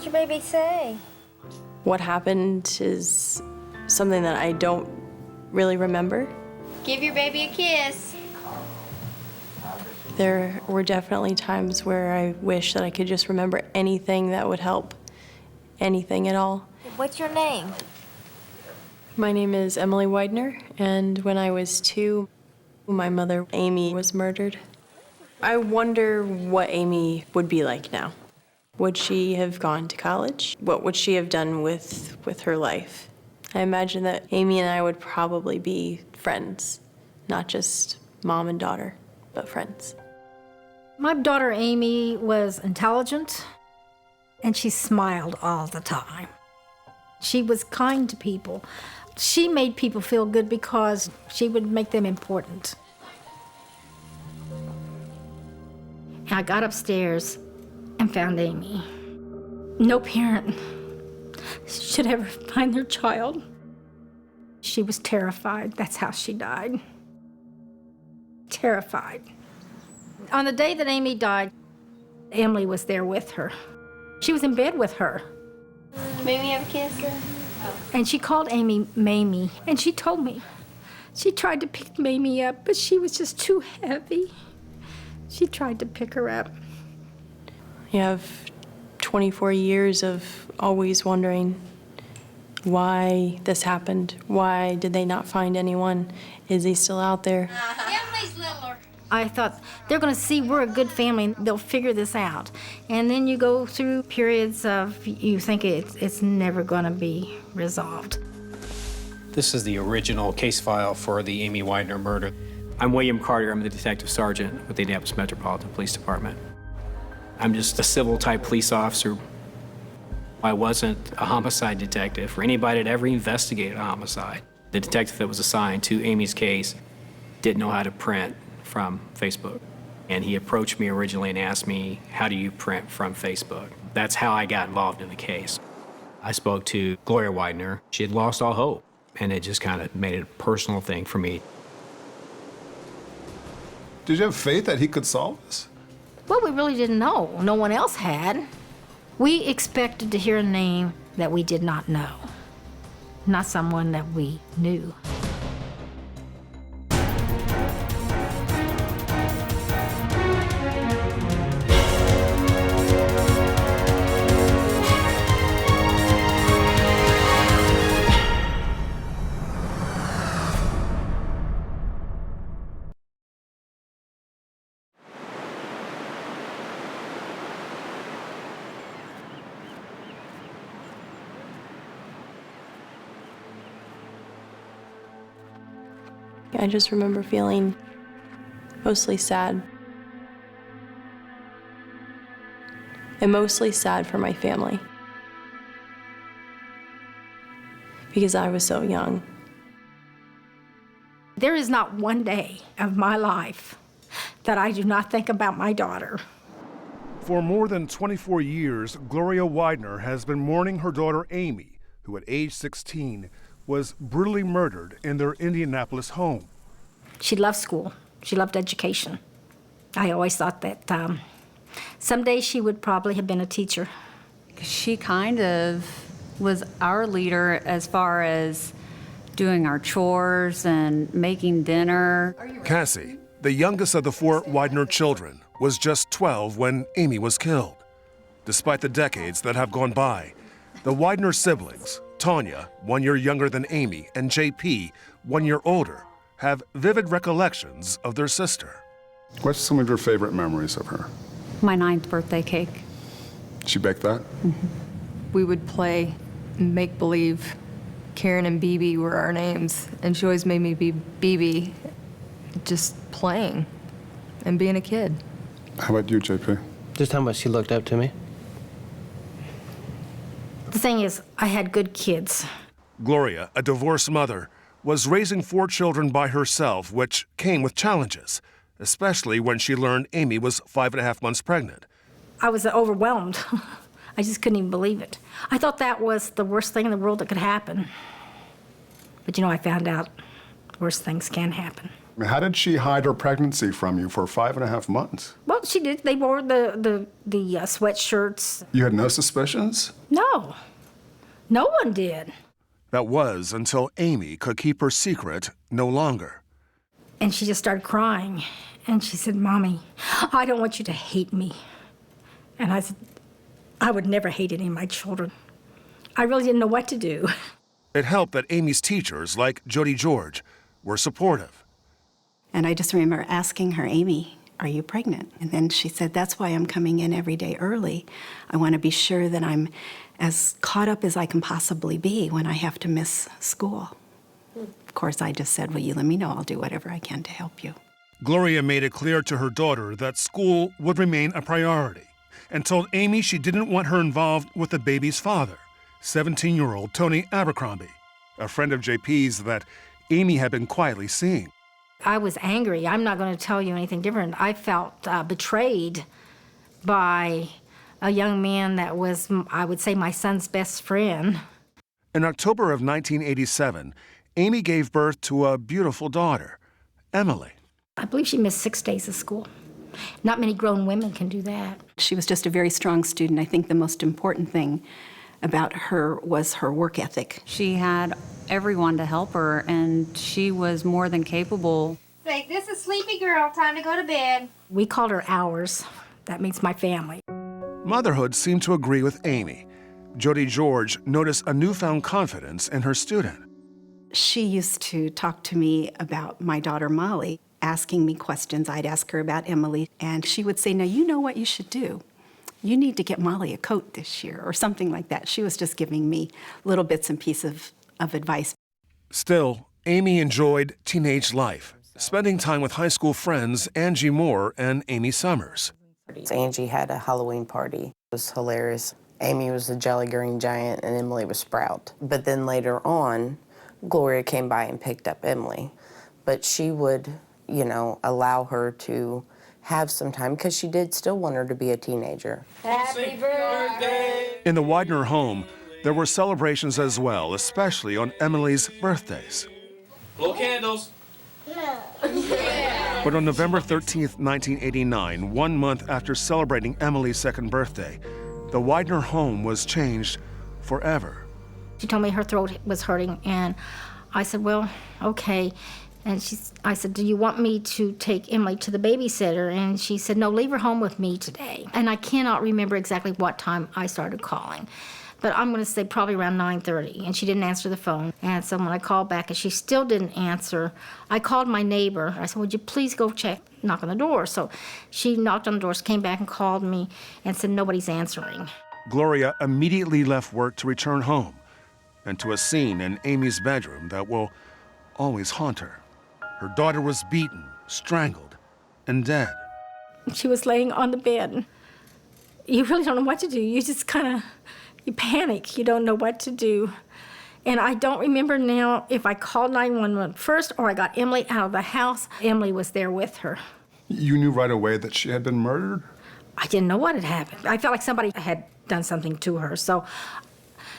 What'd your baby say? What happened is something that I don't really remember. Give your baby a kiss. There were definitely times where I wish that I could just remember anything that would help, anything at all. What's your name? My name is Emily Widner, and when I was 2, my mother, Amy, was murdered. I wonder what Amy would be like now. Would she have gone to college? What would she have done with her life? I imagine that Amy and I would probably be friends, not just mom and daughter, but friends. My daughter Amy was intelligent, and she smiled all the time. She was kind to people. She made people feel good because she would make them important. I got upstairs and found Amy. No parent should ever find their child. She was terrified. That's how she died. Terrified. On the day that Amy died, Emily was there with her. She was in bed with her. Maybe have a kiss? And she called Amy Mamie, and she told me. She tried to pick Mamie up, but she was just too heavy. She tried to pick her up. You have 24 years of always wondering why this happened. Why did they not find anyone? Is he still out there? Emily's littler. I thought, they're gonna see we're a good family and they'll figure this out. And then you go through periods of, you think it's never gonna be resolved. This is the original case file for the Amy Widner murder. I'm William Carter. I'm the detective sergeant with the Indianapolis Metropolitan Police Department. I'm just a civil-type police officer. I wasn't a homicide detective or anybody that ever investigated a homicide. The detective that was assigned to Amy's case didn't know how to print from Facebook. And he approached me originally and asked me, how do you print from Facebook? That's how I got involved in the case. I spoke to Gloria Widner. She had lost all hope, and it just kind of made it a personal thing for me. Did you have faith that he could solve this? Well, we really didn't know. No one else had. We expected to hear a name that we did not know, not someone that we knew. I just remember feeling mostly sad. And mostly sad for my family. Because I was so young. There is not one day of my life that I do not think about my daughter. For more than 24 years, Gloria Widner has been mourning her daughter Amy, who at age 16 was brutally murdered in their Indianapolis home. She loved school. She loved education. I always thought that someday she would probably have been a teacher. She kind of was our leader as far as doing our chores and making dinner. Cassie, the youngest of the 4 Widner children, was just 12 when Amy was killed. Despite the decades that have gone by, the Widner siblings, Tanya, 1 year younger than Amy, and JP, 1 year older, have vivid recollections of their sister. What's some of your favorite memories of her? My 9th birthday cake. She baked that? We would play make-believe. Karen and BB were our names, and she always made me be BB, just playing and being a kid. How about you, JP? Just how much she looked up to me. The thing is, I had good kids. Gloria, a divorced mother, was raising 4 children by herself, which came with challenges, especially when she learned Amy was 5.5 months pregnant. I was overwhelmed. I just couldn't even believe it. I thought that was the worst thing in the world that could happen. But you know, I found out worse things can happen. I mean, how did she hide her pregnancy from you for 5.5 months? Well, she did. They wore the sweatshirts. You had no suspicions? No, no one did. That was until Amy could keep her secret no longer. And she just started crying. And she said, Mommy, I don't want you to hate me. And I said, I would never hate any of my children. I really didn't know what to do. It helped that Amy's teachers, like Jody George, were supportive. And I just remember asking her, Amy, are you pregnant? And then she said, that's why I'm coming in every day early. I want to be sure that I'm as caught up as I can possibly be when I have to miss school. Of course, I just said, well, you let me know. I'll do whatever I can to help you. Gloria made it clear to her daughter that school would remain a priority and told Amy she didn't want her involved with the baby's father, 17-year-old Tony Abercrombie, a friend of JP's that Amy had been quietly seeing. I was angry. I'm not going to tell you anything different. I felt betrayed by a young man that was, I would say, my son's best friend. In October of 1987, Amy gave birth to a beautiful daughter, Emily. I believe she missed 6 days of school. Not many grown women can do that. She was just a very strong student. I think the most important thing about her was her work ethic. She had everyone to help her, and she was more than capable. Say, this is sleepy girl, time to go to bed. We called her ours. That means my family. Motherhood seemed to agree with Amy. Jody George noticed a newfound confidence in her student. She used to talk to me about my daughter Molly, asking me questions. I'd ask her about Emily, and she would say, now you know what you should do. You need to get Molly a coat this year, or something like that. She was just giving me little bits and pieces of advice. Still, Amy enjoyed teenage life, spending time with high school friends Angie Moore and Amy Summers. Angie had a Halloween party. It was hilarious. Amy was the Jolly Green Giant and Emily was Sprout. But then later on, Gloria came by and picked up Emily. But she would, allow her to have some time because she did still want her to be a teenager. Happy birthday! In the Widner home, there were celebrations as well, especially on Emily's birthdays. Blow candles. But on November 13th, 1989, 1 month after celebrating Emily's second birthday, the Widner home was changed forever. She told me her throat was hurting, and I said, well, okay. And I said, do you want me to take Emily to the babysitter? And she said, no, leave her home with me today. And I cannot remember exactly what time I started calling, but I'm going to say probably around 9:30. And she didn't answer the phone. And so when I called back and she still didn't answer, I called my neighbor. I said, would you please go knock on the door? So she knocked on the door, came back and called me and said, nobody's answering. Gloria immediately left work to return home and to a scene in Amy's bedroom that will always haunt her. Her daughter was beaten, strangled, and dead. She was laying on the bed. You really don't know what to do. You just you panic. You don't know what to do. And I don't remember now if I called 911 first or I got Emily out of the house. Emily was there with her. You knew right away that she had been murdered? I didn't know what had happened. I felt like somebody had done something to her. So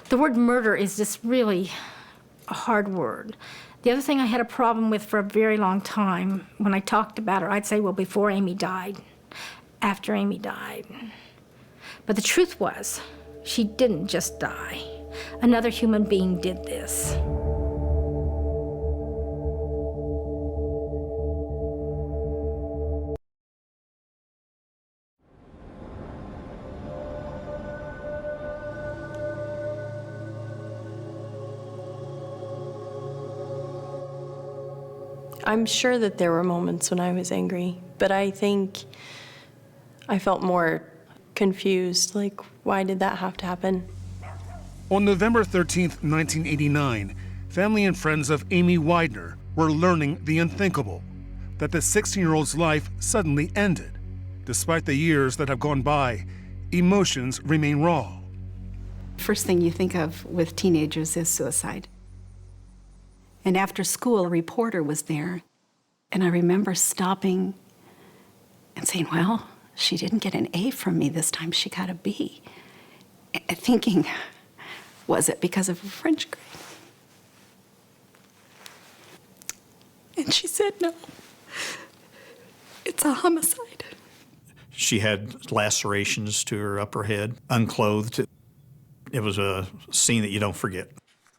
the word murder is just really a hard word. The other thing I had a problem with for a very long time, when I talked about her, I'd say, well, before Amy died, after Amy died. But the truth was, she didn't just die. Another human being did this. I'm sure that there were moments when I was angry, but I think I felt more confused, like, why did that have to happen? On November 13th, 1989, family and friends of Amy Widner were learning the unthinkable, that the 16-year-old's life suddenly ended. Despite the years that have gone by, emotions remain raw. First thing you think of with teenagers is suicide. And after school, a reporter was there, and I remember stopping and saying, well, she didn't get an A from me this time, she got a B. And thinking, was it because of a French grade? And she said no. It's a homicide. She had lacerations to her upper head, unclothed. It was a scene that you don't forget.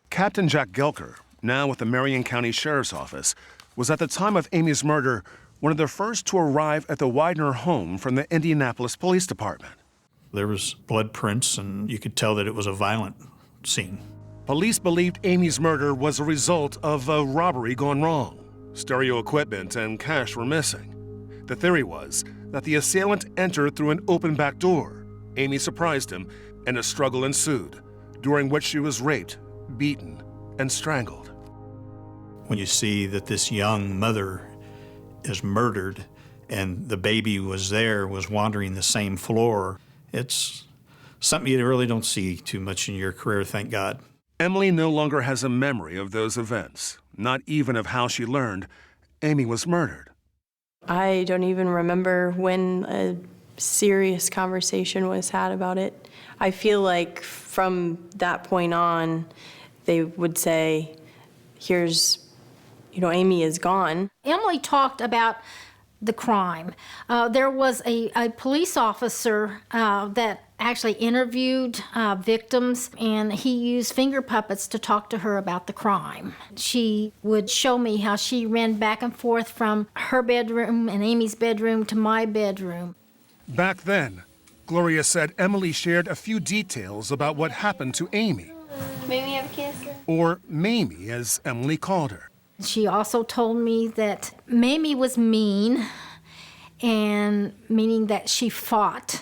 Captain Jack Gelker, now with the Marion County Sheriff's Office, was at the time of Amy's murder one of the first to arrive at the Widner home from the Indianapolis Police Department. There was blood prints, and you could tell that it was a violent scene. Police believed Amy's murder was a result of a robbery gone wrong. Stereo equipment and cash were missing. The theory was that the assailant entered through an open back door. Amy surprised him, and a struggle ensued, during which she was raped, beaten, and strangled. When you see that this young mother is murdered and the baby was wandering the same floor, it's something you really don't see too much in your career, thank God. Emily no longer has a memory of those events, not even of how she learned Amy was murdered. I don't even remember when a serious conversation was had about it. I feel like from that point on, they would say, here's, Amy is gone. Emily talked about the crime. There was a police officer that actually interviewed victims, and he used finger puppets to talk to her about the crime. She would show me how she ran back and forth from her bedroom and Amy's bedroom to my bedroom. Back then, Gloria said Emily shared a few details about what happened to Amy. May we have a kiss? Or Mamie, as Emily called her. She also told me that Mamie was mean, and meaning that she fought.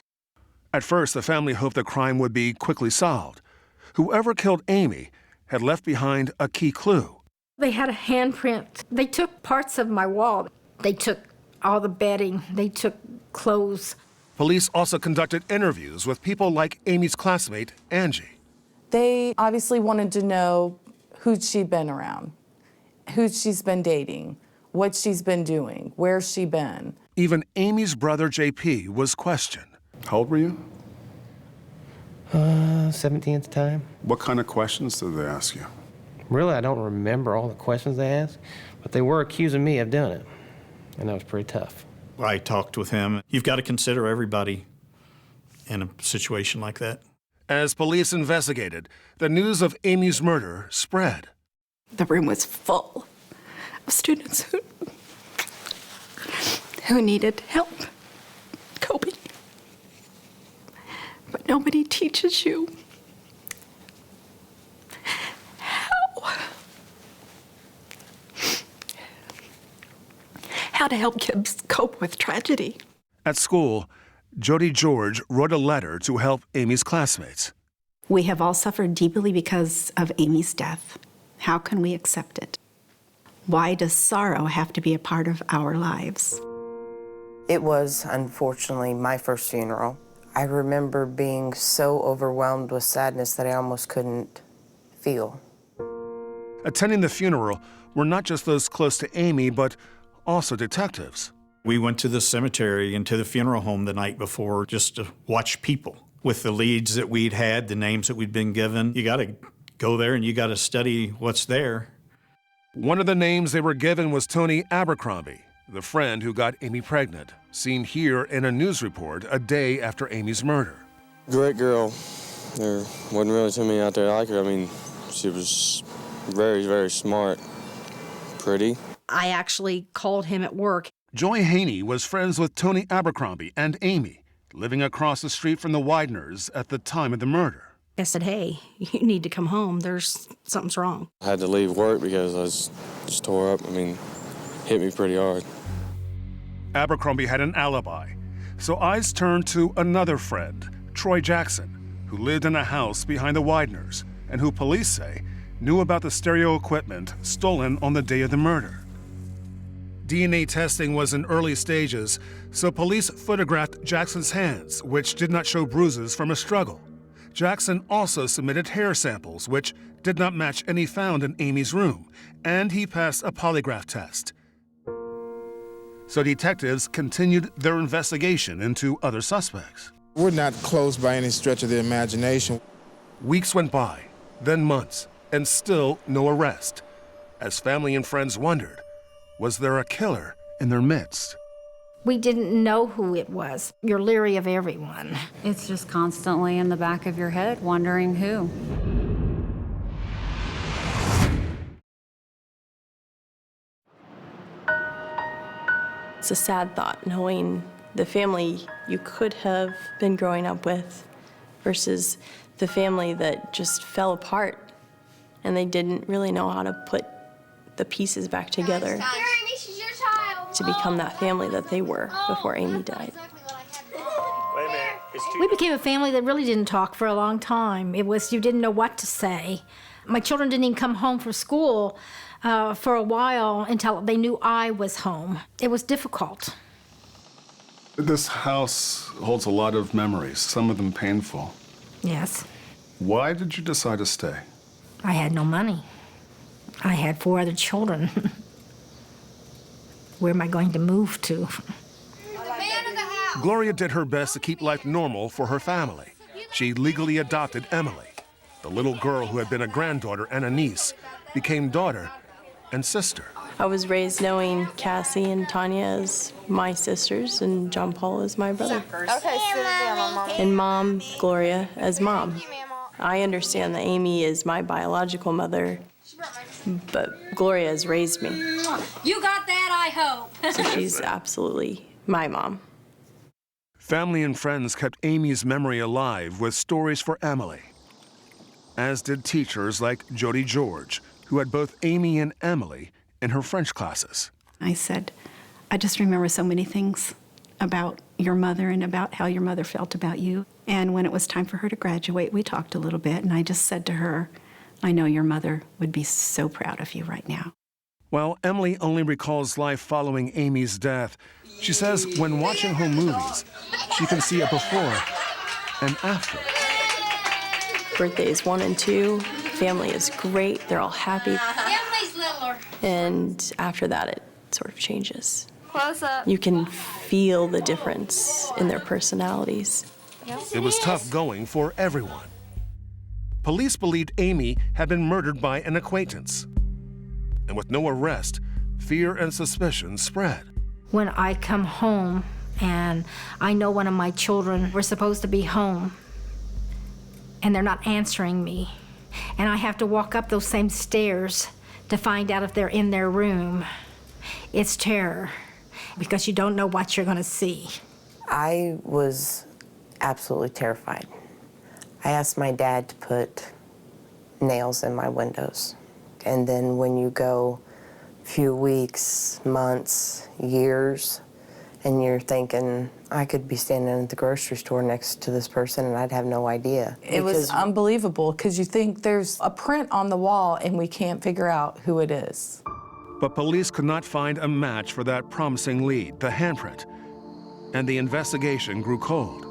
At first, the family hoped the crime would be quickly solved. Whoever killed Amy had left behind a key clue. They had a handprint. They took parts of my wall. They took all the bedding. They took clothes. Police also conducted interviews with people like Amy's classmate, Angie. They obviously wanted to know who she'd been around, who she's been dating, what she's been doing, where she been. Even Amy's brother, JP, was questioned. How old were you? 17 at the time. What kind of questions did they ask you? Really, I don't remember all the questions they asked, but they were accusing me of doing it, and that was pretty tough. I talked with him. You've got to consider everybody in a situation like that. As police investigated, the news of Amy's murder spread. The room was full of students who needed help coping. But nobody teaches you how to help kids cope with tragedy. At school, Jody George wrote a letter to help Amy's classmates. We have all suffered deeply because of Amy's death. How can we accept it? Why does sorrow have to be a part of our lives? It was, unfortunately, my first funeral. I remember being so overwhelmed with sadness that I almost couldn't feel. Attending the funeral were not just those close to Amy, but also detectives. We went to the cemetery and to the funeral home the night before just to watch people. With the leads that we'd had, the names that we'd been given, you got to go there and you got to study what's there. One of the names they were given was Tony Abercrombie, the friend who got Amy pregnant, seen here in a news report a day after Amy's murder. Great girl. There wasn't really too many out there like her. I mean, she was very, very smart, pretty. I actually called him at work. Joy Haney was friends with Tony Abercrombie and Amy, living across the street from the Widners at the time of the murder. I said, hey, you need to come home. Something's wrong. I had to leave work because I was just tore up. I mean, hit me pretty hard. Abercrombie had an alibi, so eyes turned to another friend, Troy Jackson, who lived in a house behind the Widners and who police say knew about the stereo equipment stolen on the day of the murder. DNA testing was in early stages, so police photographed Jackson's hands, which did not show bruises from a struggle. Jackson also submitted hair samples, which did not match any found in Amy's room, and he passed a polygraph test. So detectives continued their investigation into other suspects. We're not close by any stretch of the imagination. Weeks went by, then months, and still no arrest. As family and friends wondered, was there a killer in their midst? We didn't know who it was. You're leery of everyone. It's just constantly in the back of your head, wondering who. It's a sad thought, knowing the family you could have been growing up with versus the family that just fell apart and they didn't really know how to put the pieces back together to become that family that they were before Amy died. We became a family that really didn't talk for a long time. It was, you didn't know what to say. My children didn't even come home from school for a while until they knew I was home. It was difficult. This house holds a lot of memories, some of them painful. Yes. Why did you decide to stay? I had no money. I had 4 other children. Where am I going to move to? Gloria did her best to keep life normal for her family. She legally adopted Emily. The little girl who had been a granddaughter and a niece became daughter and sister. I was raised knowing Cassie and Tanya as my sisters and John Paul as my brother. Okay, sit down, Mom. And Mom, Gloria, as Mom. I understand that Amy is my biological mother, but Gloria has raised me. You got that, I hope. So she's absolutely my mom. Family and friends kept Amy's memory alive with stories for Emily, as did teachers like Jody George, who had both Amy and Emily in her French classes. I said, I just remember so many things about your mother and about how your mother felt about you. And when it was time for her to graduate, we talked a little bit, and I just said to her, I know your mother would be so proud of you right now. While Emily only recalls life following Amy's death, she says when watching home movies, she can see a before and after. Birthdays 1 and 2, family is great, they're all happy. Emily's littler. And after that, it sort of changes. Close up. You can feel the difference in their personalities. It was tough going for everyone. Police believed Amy had been murdered by an acquaintance. And with no arrest, fear and suspicion spread. When I come home and I know one of my children were supposed to be home and they're not answering me, and I have to walk up those same stairs to find out if they're in their room, it's terror because you don't know what you're going to see. I was absolutely terrified. I asked my dad to put nails in my windows. And then when you go a few weeks, months, years, and you're thinking, I could be standing at the grocery store next to this person and I'd have no idea. It was unbelievable because you think there's a print on the wall and we can't figure out who it is. But police could not find a match for that promising lead, the handprint, and the investigation grew cold.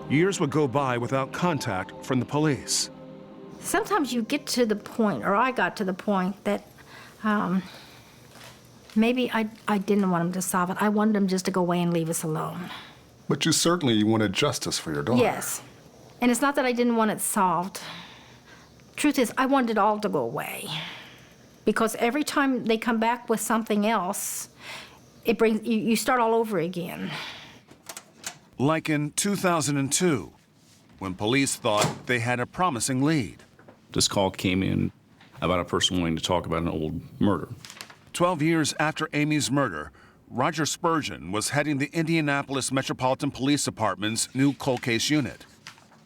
Years would go by without contact from the police. Sometimes you get to the point, or I got to the point, that maybe I didn't want him to solve it. I wanted him just to go away and leave us alone. But you certainly wanted justice for your daughter. Yes. And it's not that I didn't want it solved. Truth is, I wanted it all to go away. Because every time they come back with something else, it brings you start all over again. Like in 2002, when police thought they had a promising lead. This call came in about a person wanting to talk about an old murder. 12 years after Amy's murder, Roger Spurgeon was heading the Indianapolis Metropolitan Police Department's new cold case unit.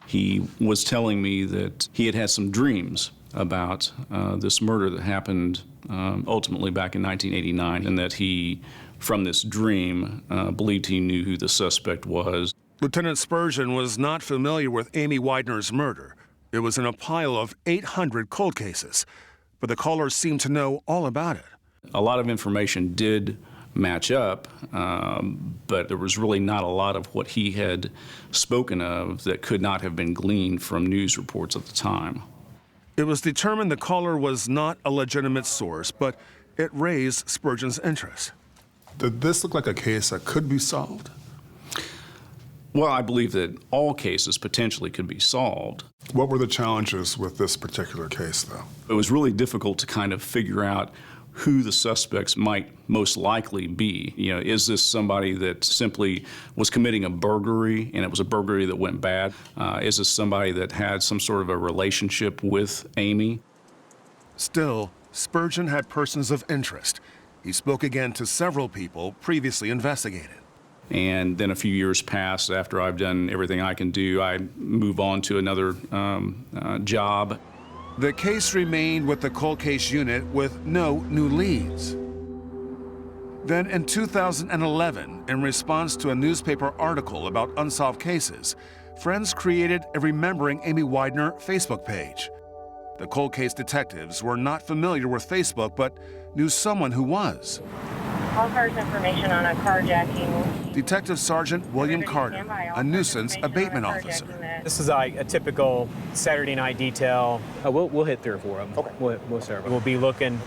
He was telling me that he had had some dreams about this murder that happened ultimately back in 1989, and that he, from this dream, believed he knew who the suspect was. Lieutenant Spurgeon was not familiar with Amy Widner's murder. It was in a pile of 800 cold cases, but the callers seemed to know all about it. A lot of information did match up, but there was really not a lot of what he had spoken of that could not have been gleaned from news reports at the time. It was determined the caller was not a legitimate source, but it raised Spurgeon's interest. Did this look like a case that could be solved? Well, I believe that all cases potentially could be solved. What were the challenges with this particular case, though? It was really difficult to kind of figure out who the suspects might most likely be. You know, is this somebody that simply was committing a burglary and it was a burglary that went bad? Is this somebody that had some sort of a relationship with Amy? Still, Spurgeon had persons of interest. He spoke again to several people previously investigated. And then a few years pass after I've done everything I can do. I move on to another job. The case remained with the cold case unit with no new leads. Then in 2011, in response to a newspaper article about unsolved cases, friends created a Remembering Amy Widner Facebook page. The cold case detectives were not familiar with Facebook, but knew someone who was. All cars information on a carjacking. Detective Sergeant William Carter, a nuisance abatement officer. This is like a typical Saturday night detail. We'll hit 3 or 4 of them. Okay. We'll serve. We'll be looking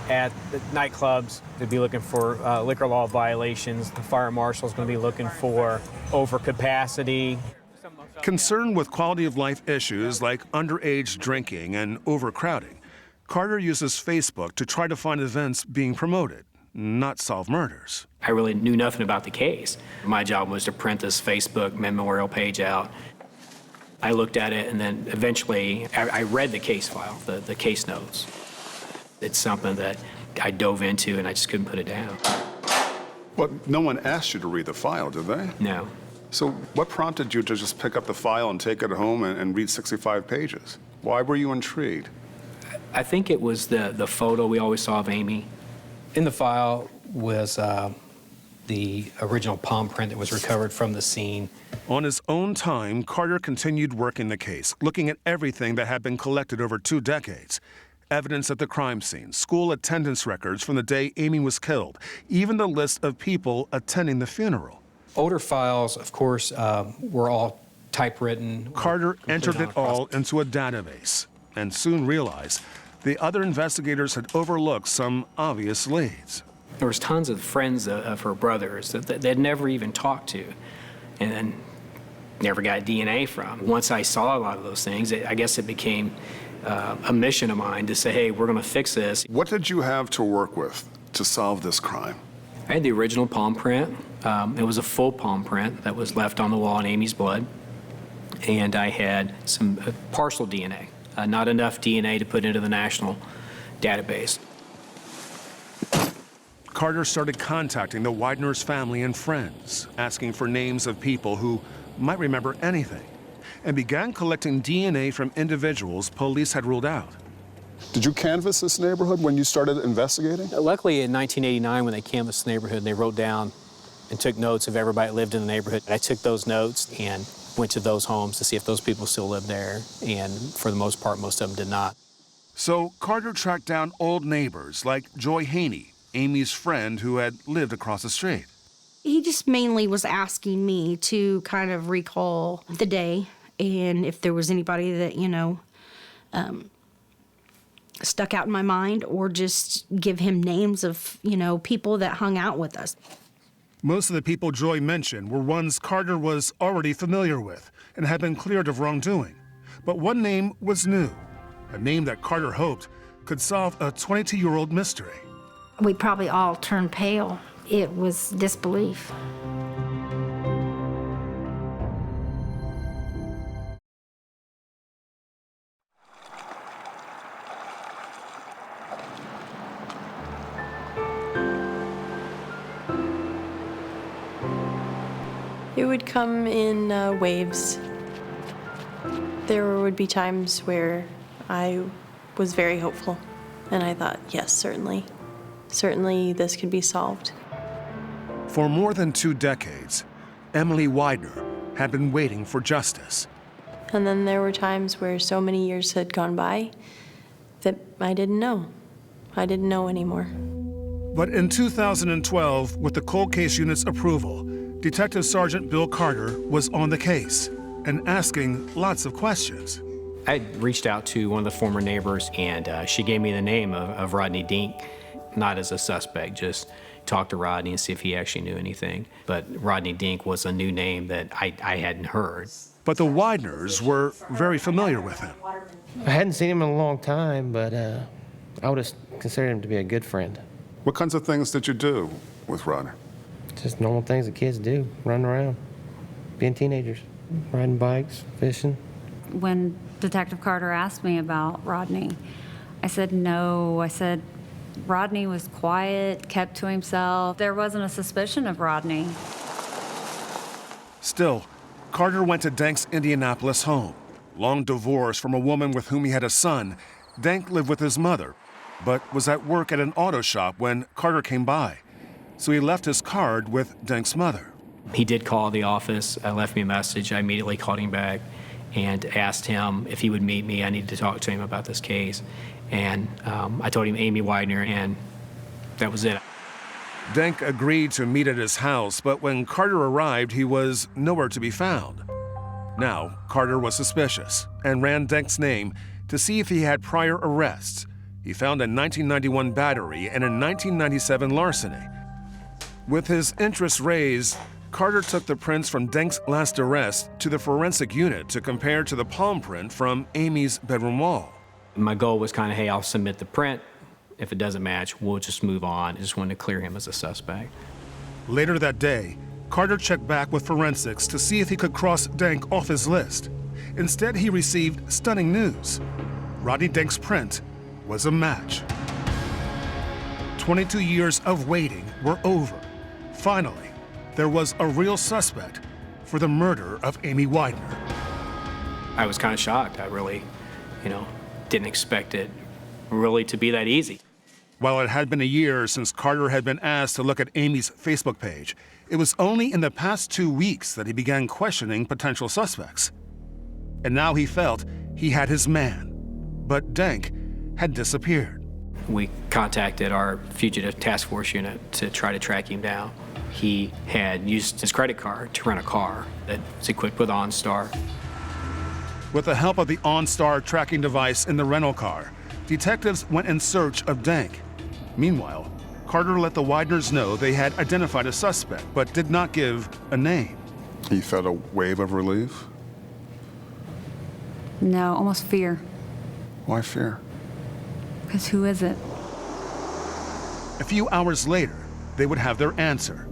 at the nightclubs. We'll be looking for liquor law violations. The fire marshal's going to be looking for overcapacity. Concerned with quality of life issues like underage drinking and overcrowding, Carter uses Facebook to try to find events being promoted, not solve murders. I really knew nothing about the case. My job was to print this Facebook memorial page out. I looked at it, and then eventually I read the case file, the case notes. It's something that I dove into, and I just couldn't put it down. But no one asked you to read the file, did they? No. So what prompted you to just pick up the file and take it home and read 65 pages? Why were you intrigued? I think it was the photo we always saw of Amy. In the file was the original palm print that was recovered from the scene. On his own time, Carter continued working the case, looking at everything that had been collected over 2 decades. Evidence at the crime scene, school attendance records from the day Amy was killed, even the list of people attending the funeral. Older files, of course, were all typewritten. Carter entered it all into a database and soon realized the other investigators had overlooked some obvious leads. There was tons of friends of her brothers that they'd never even talked to and never got DNA from. Once I saw a lot of those things, I guess it became a mission of mine to say, hey, we're going to fix this. What did you have to work with to solve this crime? I had the original palm print. It was a full palm print that was left on the wall in Amy's blood. And I had some partial DNA, not enough DNA to put into the national database. Carter started contacting the Widners' family and friends, asking for names of people who might remember anything, and began collecting DNA from individuals police had ruled out. Did you canvass this neighborhood when you started investigating? Luckily, in 1989, when they canvassed the neighborhood, they wrote down and took notes of everybody that lived in the neighborhood. I took those notes and went to those homes to see if those people still lived there, and for the most part, most of them did not. So Carter tracked down old neighbors like Joy Haney, Amy's friend who had lived across the street. He just mainly was asking me to kind of recall the day and if there was anybody that, stuck out in my mind, or just give him names of, people that hung out with us. Most of the people Joy mentioned were ones Carter was already familiar with and had been cleared of wrongdoing. But one name was new, a name that Carter hoped could solve a 22-year-old mystery. We probably all turned pale. It was disbelief. It would come in waves. There would be times where I was very hopeful, and I thought, yes, certainly this could be solved. For more than 2 decades, Emily Widner had been waiting for justice. And then there were times where so many years had gone by that I didn't know. I didn't know anymore. But in 2012, with the cold case unit's approval, Detective Sergeant Bill Carter was on the case and asking lots of questions. I reached out to one of the former neighbors, and she gave me the name of Rodney Dink, not as a suspect, just talk to Rodney and see if he actually knew anything. But Rodney Dink was a new name that I hadn't heard. But the Widners were very familiar with him. I hadn't seen him in a long time, but I would have considered him to be a good friend. What kinds of things did you do with Rodney? Just normal things that kids do, running around, being teenagers, riding bikes, fishing. When Detective Carter asked me about Rodney, I said no. I said Rodney was quiet, kept to himself. There wasn't a suspicion of Rodney. Still, Carter went to Dank's Indianapolis home. Long divorced from a woman with whom he had a son, Dank lived with his mother, but was at work at an auto shop when Carter came by. So he left his card with Dank's mother. He did call the office, left me a message. I immediately called him back and asked him if he would meet me. I needed to talk to him about this case. And I told him Amy Widner, and that was it. Dank agreed to meet at his house, but when Carter arrived, he was nowhere to be found. Now, Carter was suspicious and ran Dank's name to see if he had prior arrests. He found a 1991 battery and a 1997 larceny. With his interest raised, Carter took the prints from Dank's last arrest to the forensic unit to compare to the palm print from Amy's bedroom wall. My goal was kind of, hey, I'll submit the print. If it doesn't match, we'll just move on. I just wanted to clear him as a suspect. Later that day, Carter checked back with forensics to see if he could cross Dank off his list. Instead, he received stunning news. Rodney Dank's print was a match. 22 years of waiting were over. Finally, there was a real suspect for the murder of Amy Widner. I was kind of shocked. I really, didn't expect it really to be that easy. While it had been a year since Carter had been asked to look at Amy's Facebook page, it was only in the past 2 weeks that he began questioning potential suspects. And now he felt he had his man. But Dank had disappeared. We contacted our fugitive task force unit to try to track him down. He had used his credit card to rent a car that was equipped with OnStar. With the help of the OnStar tracking device in the rental car, detectives went in search of Dank. Meanwhile, Carter let the Widners know they had identified a suspect, but did not give a name. He felt a wave of relief? No, almost fear. Why fear? Because who is it? A few hours later, they would have their answer.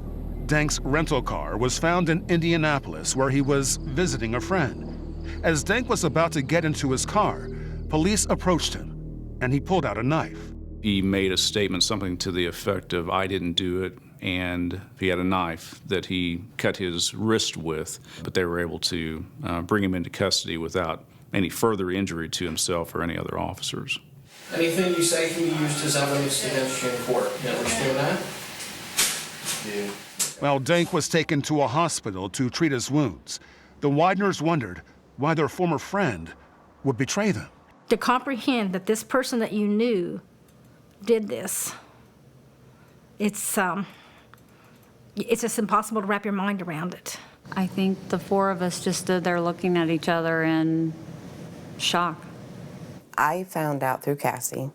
Dank's rental car was found in Indianapolis, where he was visiting a friend. As Dank was about to get into his car, police approached him, and he pulled out a knife. He made a statement, something to the effect of, I didn't do it, and he had a knife that he cut his wrist with, but they were able to bring him into custody without any further injury to himself or any other officers. Anything you say can be used as evidence against you in court. You understand that? Yeah. While Dank was taken to a hospital to treat his wounds, the Widners wondered why their former friend would betray them. To comprehend that this person that you knew did this, it's just impossible to wrap your mind around it. I think the four of us just stood there looking at each other in shock. I found out through Cassie,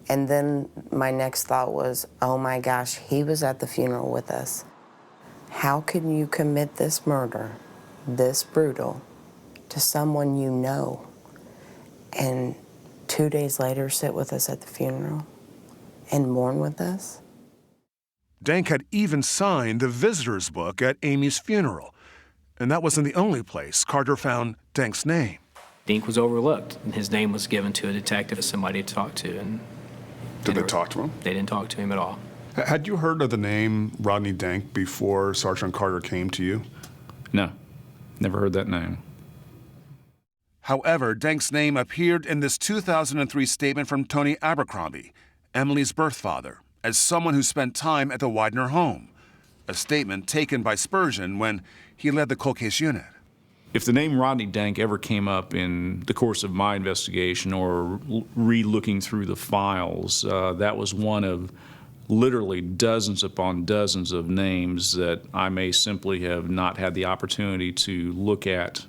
and then my next thought was, oh my gosh, he was at the funeral with us. How can you commit this murder, this brutal, to someone you know, and 2 days later sit with us at the funeral and mourn with us? Dank had even signed the visitor's book at Amy's funeral, and that wasn't the only place Carter found Dank's name. Dank was overlooked, and his name was given to a detective, somebody to talk to. And Did they talk to him? They didn't talk to him at all. Had you heard of the name Rodney Dank before Sergeant Carter came to you? No, never heard that name. However, Dank's name appeared in this 2003 statement from Tony Abercrombie, Emily's birth father, as someone who spent time at the Widner home, a statement taken by Spurgeon when he led the cold case unit. If the name Rodney Dank ever came up in the course of my investigation or re-looking through the files, that was one of literally dozens upon dozens of names that I may simply have not had the opportunity to look at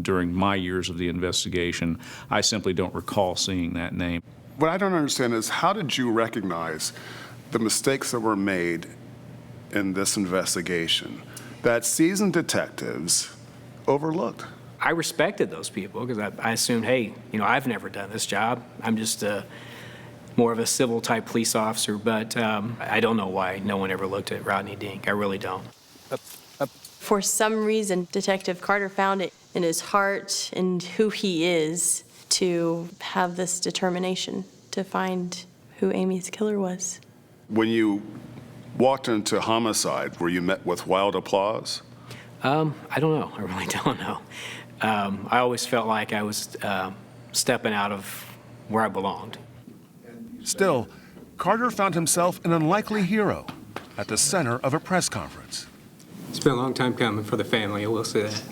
during my years of the investigation. I simply don't recall seeing that name. What I don't understand is, how did you recognize the mistakes that were made in this investigation that seasoned detectives overlooked? I respected those people because I assumed, hey, I've never done this job. I'm just a more of a civil type police officer, but I don't know why no one ever looked at Rodney Dink. I really don't. For some reason, Detective Carter found it in his heart and who he is to have this determination to find who Amy's killer was. When you walked into homicide, were you met with wild applause? I don't know. I really don't know. I always felt like I was stepping out of where I belonged. Still, Carter found himself an unlikely hero at the center of a press conference. It's been a long time coming for the family, I will say that.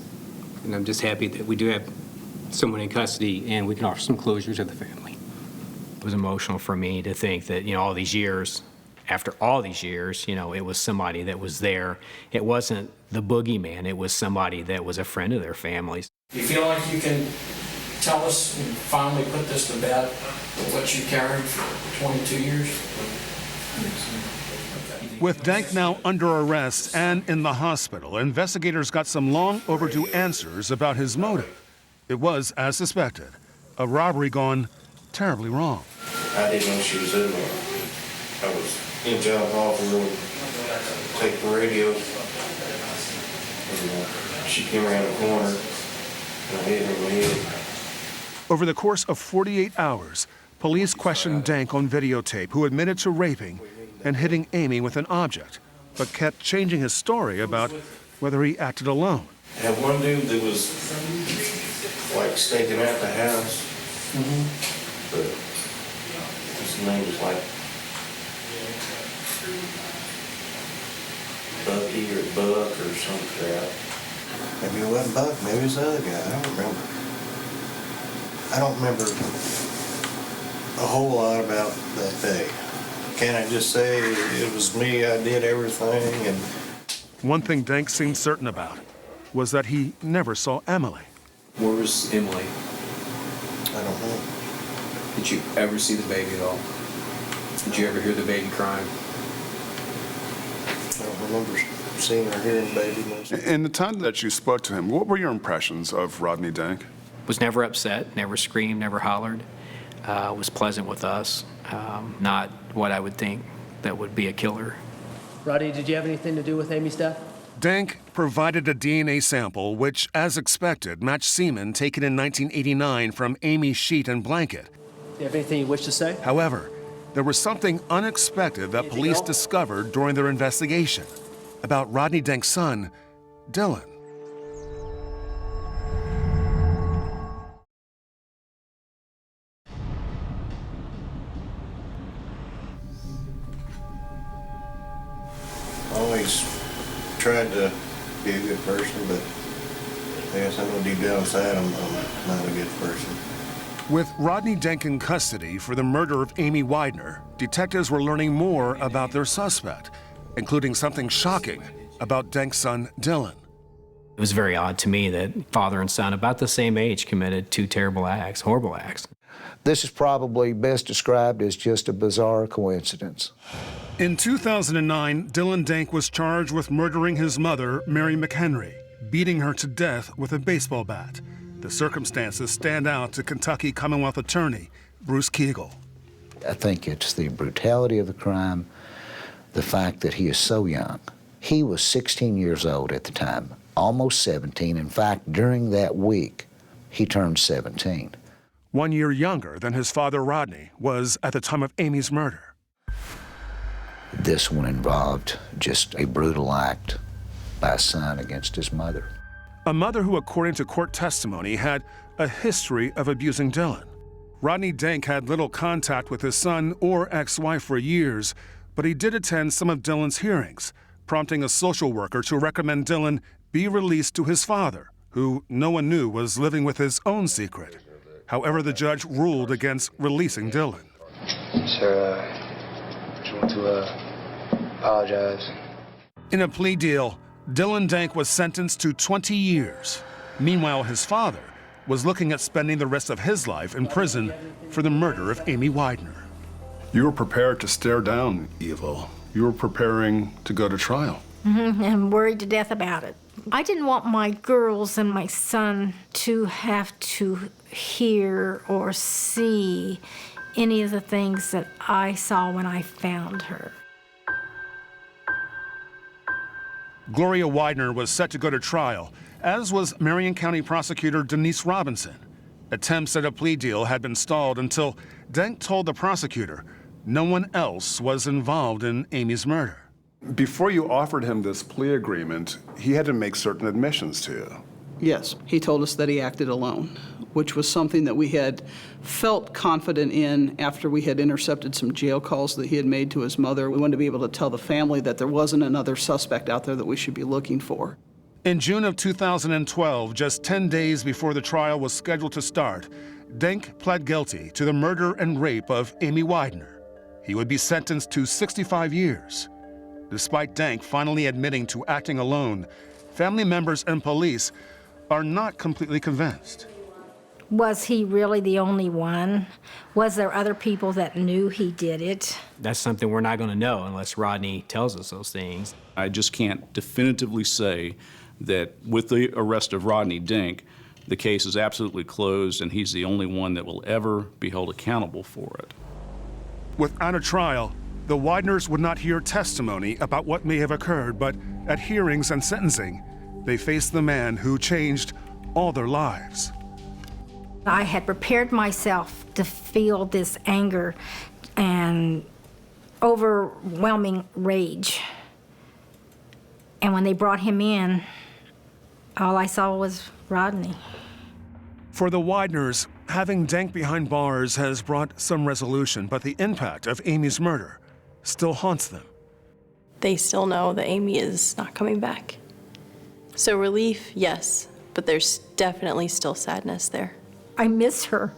And I'm just happy that we do have someone in custody and we can offer some closure to the family. It was emotional for me to think that, all these years, after all these years, it was somebody that was there. It wasn't the boogeyman, it was somebody that was a friend of their families. Do you feel like you can tell us and finally put this to bed, what you carried for 22 years? With Dank now under arrest and in the hospital, investigators got some long overdue answers about his motive. It was, as suspected, a robbery gone terribly wrong. I didn't know she was in there. I was in John Hall for room, take the radio, and she came around the corner, and I hit her in the head. Over the course of 48 hours, police questioned Dank on videotape, who admitted to raping and hitting Amy with an object, but kept changing his story about whether he acted alone. I had one dude that was like staking out the house, but his name was like Bucky or Buck or some crap. Maybe it wasn't Buck, maybe it was the other guy, I don't remember. I don't remember a whole lot about that day. Can I just say it was me, I did everything, and... One thing Dank seemed certain about was that he never saw Emily. Where was Emily? I don't know. Did you ever see the baby at all? Did you ever hear the baby crying? I don't remember seeing or hearing the baby much. In the time that you spoke to him, what were your impressions of Rodney Dank? Was never upset, never screamed, never hollered. Was pleasant with us. Not what I would think that would be a killer. Rodney, did you have anything to do with Amy's death? Dank provided a DNA sample which, as expected, matched semen taken in 1989 from Amy's sheet and blanket. Do you have anything you wish to say? However, there was something unexpected that police discovered during their investigation about Rodney Dank's son, Dylan. Always tried to be a good person, but I guess I know deep down inside I'm not a good person. With Rodney Dank in custody for the murder of Amy Widner, detectives were learning more about their suspect, including something shocking about Dank's son, Dylan. It was very odd to me that father and son, about the same age, committed two terrible acts, horrible acts. This is probably best described as just a bizarre coincidence. In 2009, Dylan Dank was charged with murdering his mother, Mary McHenry, beating her to death with a baseball bat. The circumstances stand out to Kentucky Commonwealth Attorney Bruce Kegel. I think it's the brutality of the crime, the fact that he is so young. He was 16 years old at the time, almost 17. In fact, during that week, he turned 17. 1 year younger than his father, Rodney, was at the time of Amy's murder. This one involved just a brutal act by a son against his mother. A mother who, according to court testimony, had a history of abusing Dylan. Rodney Dank had little contact with his son or ex-wife for years, but he did attend some of Dylan's hearings, prompting a social worker to recommend Dylan be released to his father, who no one knew was living with his own secret. However, the judge ruled against releasing Dylan. Sir, I just want to apologize. In a plea deal, Dylan Dank was sentenced to 20 years. Meanwhile, his father was looking at spending the rest of his life in prison for the murder of Amy Widner. You were prepared to stare down evil. You were preparing to go to trial. And worried to death about it. I didn't want my girls and my son to have to hear or see any of the things that I saw when I found her. Gloria Widner was set to go to trial, as was Marion County Prosecutor Denise Robinson. Attempts at a plea deal had been stalled until Denk told the prosecutor no one else was involved in Amy's murder. Before you offered him this plea agreement, he had to make certain admissions to you. Yes, he told us that he acted alone, which was something that we had felt confident in after we had intercepted some jail calls that he had made to his mother. We wanted to be able to tell the family that there wasn't another suspect out there that we should be looking for. In June of 2012, just 10 days before the trial was scheduled to start, Denk pled guilty to the murder and rape of Amy Widner. He would be sentenced to 65 years. Despite Denk finally admitting to acting alone, family members and police are not completely convinced. Was he really the only one? Was there other people that knew he did it? That's something we're not going to know unless Rodney tells us those things. I just can't definitively say that with the arrest of Rodney Denk, the case is absolutely closed and he's the only one that will ever be held accountable for it. Without a trial, the Widners would not hear testimony about what may have occurred, but at hearings and sentencing, they faced the man who changed all their lives. I had prepared myself to feel this anger and overwhelming rage. And when they brought him in, all I saw was Rodney. For the Widners, having Denk behind bars has brought some resolution, but the impact of Amy's murder still haunts them. They still know that Amy is not coming back. So relief, yes, but there's definitely still sadness there. I miss her.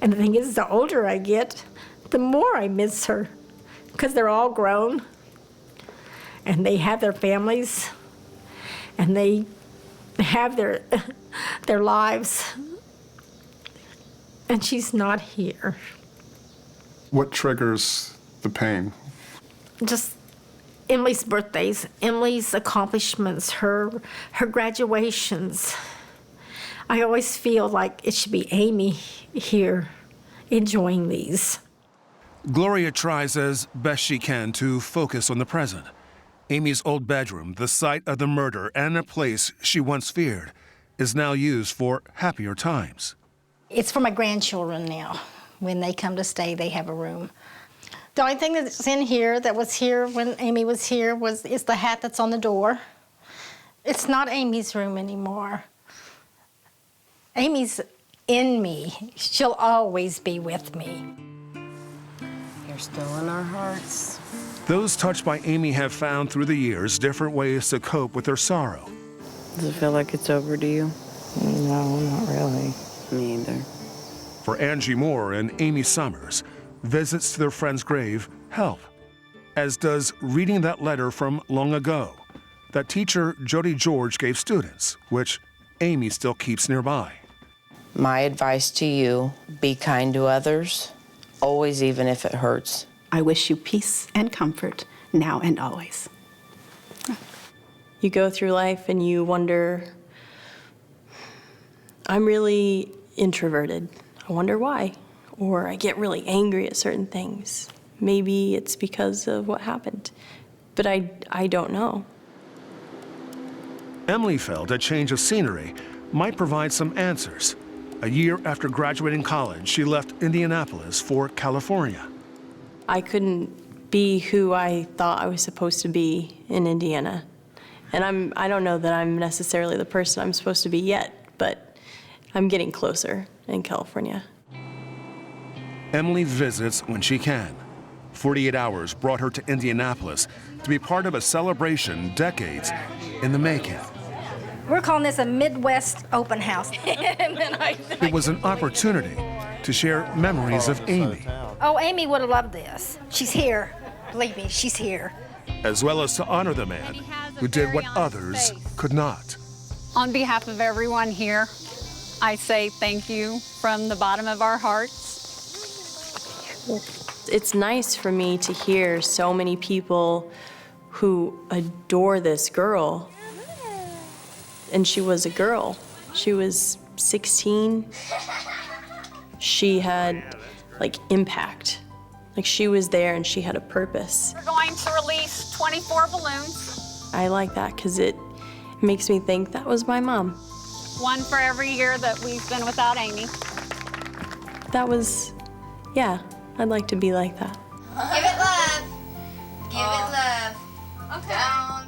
And the thing is, the older I get, the more I miss her, because they're all grown, and they have their families, and they have their lives, and she's not here. What triggers the pain? Just Emily's birthdays, Emily's accomplishments, her graduations. I always feel like it should be Amy here enjoying these. Gloria tries as best she can to focus on the present. Amy's old bedroom, the site of the murder and a place she once feared, is now used for happier times. It's for my grandchildren now. When they come to stay, they have a room. The only thing that's in here that was here when Amy was here is the hat that's on the door. It's not Amy's room anymore. Amy's in me. She'll always be with me. You're still in our hearts. Those touched by Amy have found through the years different ways to cope with their sorrow. Does it feel like it's over to you? No, not really. Me either. For Angie Moore and Amy Summers, visits to their friend's grave help, as does reading that letter from long ago that teacher Jody George gave students, which Amy still keeps nearby. My advice to you, be kind to others, always, even if it hurts. I wish you peace and comfort now and always. You go through life and you wonder, I'm really introverted. I wonder why. Or I get really angry at certain things. Maybe it's because of what happened. But I don't know. Emily felt a change of scenery might provide some answers. A year after graduating college, she left Indianapolis for California. I couldn't be who I thought I was supposed to be in Indiana. And I don't know that I'm necessarily the person I'm supposed to be yet, but I'm getting closer in California. Emily visits when she can. 48 hours brought her to Indianapolis to be part of a celebration decades in the making. We're calling this a Midwest open house. It was an opportunity to share memories of Amy, Oh, Amy would have loved this. She's here. Believe me, she's here. as well as to honor the man who did what others could not. On behalf of everyone here, I say thank you from the bottom of our hearts. It's nice for me to hear so many people who adore this girl. And she was a girl. She was 16. she had like impact. Like she was there and she had a purpose. We're going to release 24 balloons. I like that because it makes me think that was my mom. One for every year that we've been without Amy. That was, yeah, I'd like to be like that. Give it love. Give it love. Okay.